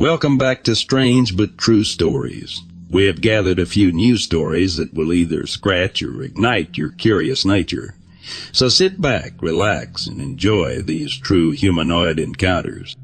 Welcome back to Strange But True Stories. We have gathered a few new stories that will either scratch or ignite your curious nature. So sit back, relax, and enjoy these true humanoid encounters.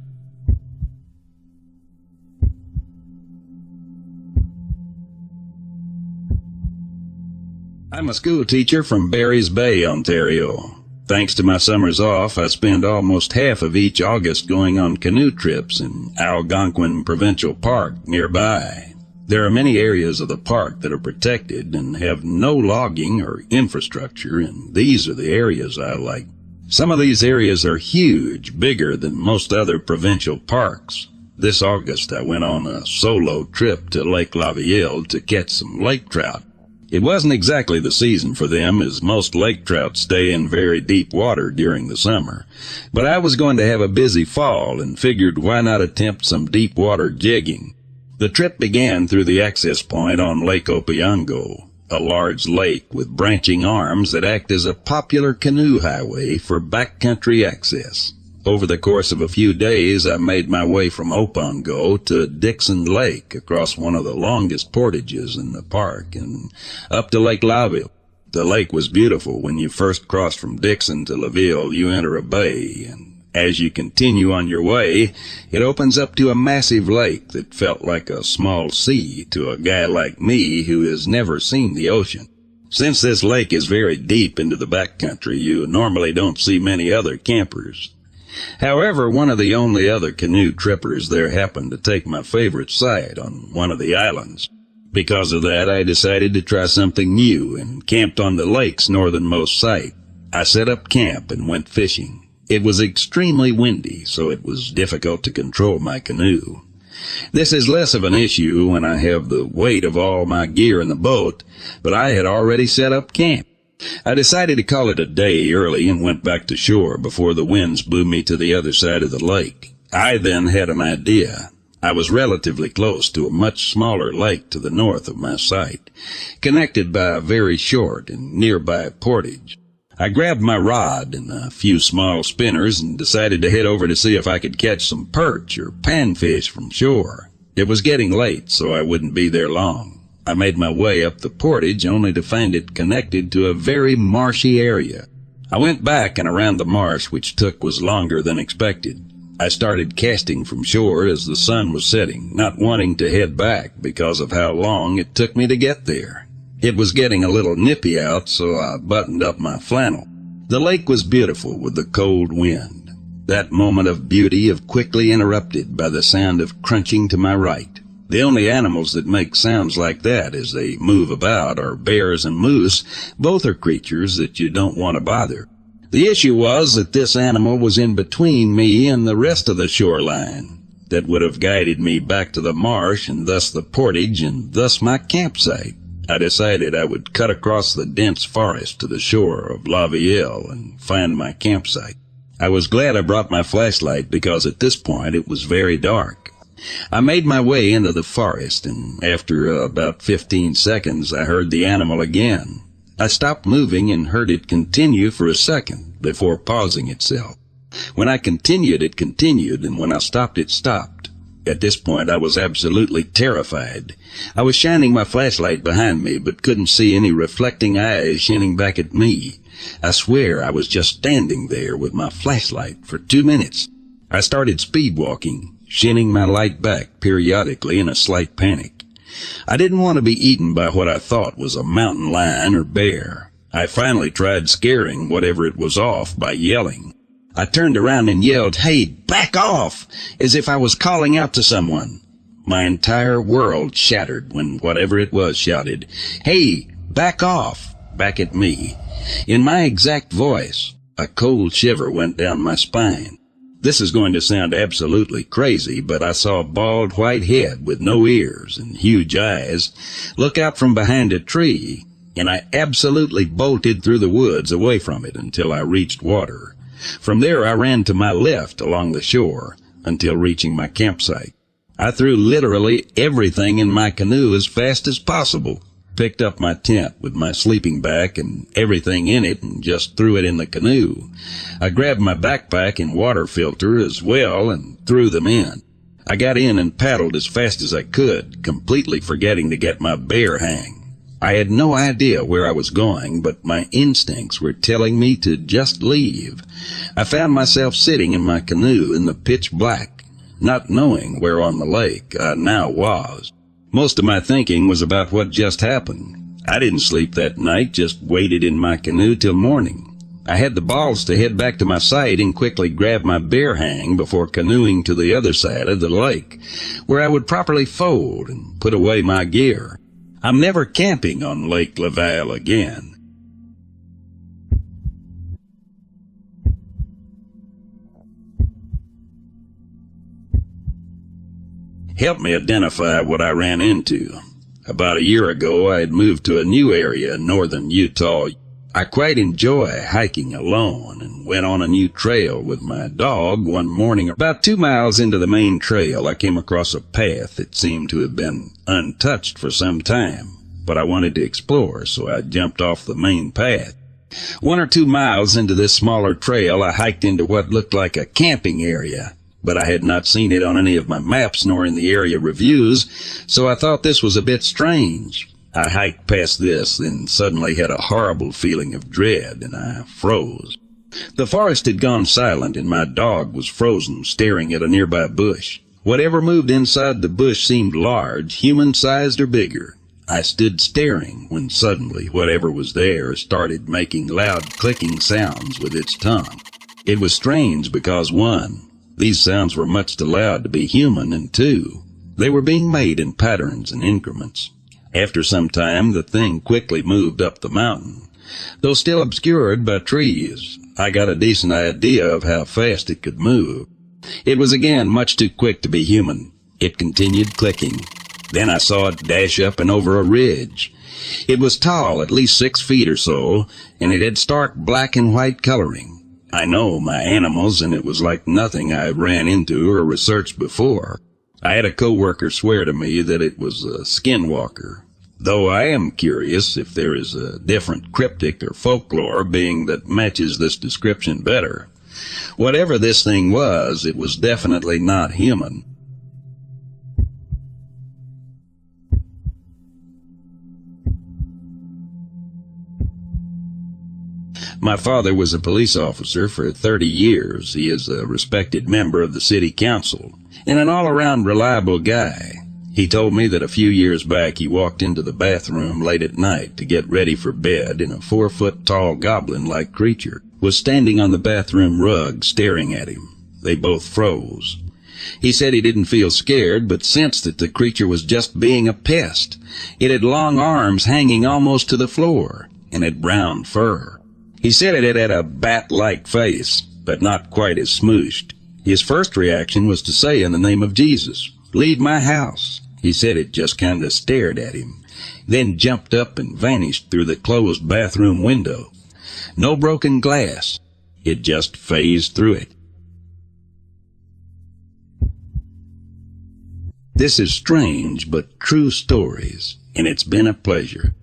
I'm a school teacher from Barry's Bay, Ontario. Thanks to my summers off, I spend almost half of each August going on canoe trips in Algonquin Provincial Park nearby. There are many areas of the park that are protected and have no logging or infrastructure, and these are the areas I like. Some of these areas are huge, bigger than most other provincial parks. This August I went on a solo trip to Lake Lavielle to catch some lake trout. It wasn't exactly the season for them, as most lake trout stay in very deep water during the summer. But I was going to have a busy fall and figured why not attempt some deep water jigging. The trip began through the access point on Lake Opeongo, a large lake with branching arms that act as a popular canoe highway for backcountry access. Over the course of a few days, I made my way from Opeongo to Dixon Lake across one of the longest portages in the park and up to Lake Laville. The lake was beautiful. When you first cross from Dixon to Laville, you enter a bay, and as you continue on your way, it opens up to a massive lake that felt like a small sea to a guy like me who has never seen the ocean. Since this lake is very deep into the backcountry, you normally don't see many other campers. However, one of the only other canoe trippers there happened to take my favorite site on one of the islands. Because of that, I decided to try something new and camped on the lake's northernmost site. I set up camp and went fishing. It was extremely windy, so it was difficult to control my canoe. This is less of an issue when I have the weight of all my gear in the boat, but I had already set up camp. I decided to call it a day early and went back to shore before the winds blew me to the other side of the lake. I then had an idea. I was relatively close to a much smaller lake to the north of my site, connected by a very short and nearby portage. I grabbed my rod and a few small spinners and decided to head over to see if I could catch some perch or panfish from shore. It was getting late, so I wouldn't be there long. I made my way up the portage only to find it connected to a very marshy area. I went back and around the marsh, which was longer than expected. I started casting from shore as the sun was setting, not wanting to head back because of how long it took me to get there. It was getting a little nippy out, so I buttoned up my flannel. The lake was beautiful with the cold wind. That moment of beauty quickly interrupted by the sound of crunching to my right. The only animals that make sounds like that as they move about are bears and moose. Both are creatures that you don't want to bother. The issue was that this animal was in between me and the rest of the shoreline that would have guided me back to the marsh and thus the portage and thus my campsite. I decided I would cut across the dense forest to the shore of Lavielle and find my campsite. I was glad I brought my flashlight because at this point it was very dark. I made my way into the forest, and after about 15 seconds, I heard the animal again. I stopped moving and heard it continue for a second before pausing itself. When I continued, it continued, and when I stopped, it stopped. At this point, I was absolutely terrified. I was shining my flashlight behind me, but couldn't see any reflecting eyes shining back at me. I swear I was just standing there with my flashlight for 2 minutes. I started speed walking, shining my light back periodically in a slight panic. I didn't want to be eaten by what I thought was a mountain lion or bear. I finally tried scaring whatever it was off by yelling. I turned around and yelled, "Hey, back off!" as if I was calling out to someone. My entire world shattered when whatever it was shouted, "Hey, back off!" back at me. In my exact voice, a cold shiver went down my spine. This is going to sound absolutely crazy, but I saw a bald white head with no ears and huge eyes look out from behind a tree, and I absolutely bolted through the woods away from it until I reached water. From there I ran to my left along the shore until reaching my campsite. I threw literally everything in my canoe as fast as possible, picked up my tent with my sleeping bag and everything in it and just threw it in the canoe. I grabbed my backpack and water filter as well and threw them in. I got in and paddled as fast as I could, completely forgetting to get my bear hang. I had no idea where I was going, but my instincts were telling me to just leave. I found myself sitting in my canoe in the pitch black, not knowing where on the lake I now was. Most of my thinking was about what just happened. I didn't sleep that night, just waited in my canoe till morning. I had the balls to head back to my site and quickly grab my bear hang before canoeing to the other side of the lake, where I would properly fold and put away my gear. I'm never camping on Lake Laval again. Help me identify what I ran into. About a year ago, I had moved to a new area in northern Utah. I quite enjoy hiking alone and went on a new trail with my dog one morning. About 2 miles into the main trail, I came across a path that seemed to have been untouched for some time, but I wanted to explore, so I jumped off the main path. 1 or 2 miles into this smaller trail, I hiked into what looked like a camping area, but I had not seen it on any of my maps nor in the area reviews, so I thought this was a bit strange. I hiked past this, then suddenly had a horrible feeling of dread, and I froze. The forest had gone silent, and my dog was frozen, staring at a nearby bush. Whatever moved inside the bush seemed large, human-sized or bigger. I stood staring when suddenly whatever was there started making loud clicking sounds with its tongue. It was strange because 1, these sounds were much too loud to be human, and 2, they were being made in patterns and increments. After some time, the thing quickly moved up the mountain. Though still obscured by trees, I got a decent idea of how fast it could move. It was again much too quick to be human. It continued clicking. Then I saw it dash up and over a ridge. It was tall, at least 6 feet or so, and it had stark black and white coloring. I know my animals, and it was like nothing I ran into or researched before. I had a coworker swear to me that it was a skinwalker, though I am curious if there is a different cryptic or folklore being that matches this description better. Whatever this thing was, it was definitely not human. My father was a police officer for 30 years. He is a respected member of the city council and an all-around reliable guy. He told me that a few years back he walked into the bathroom late at night to get ready for bed, and a 4-foot-tall goblin-like creature was standing on the bathroom rug staring at him. They both froze. He said he didn't feel scared, but sensed that the creature was just being a pest. It had long arms hanging almost to the floor, and had brown fur. He said it had a bat-like face, but not quite as smooshed. His first reaction was to say in the name of Jesus, "Leave my house." He said it just kind of stared at him, then jumped up and vanished through the closed bathroom window. No broken glass. It just phased through it. This is Strange but True Stories, and it's been a pleasure.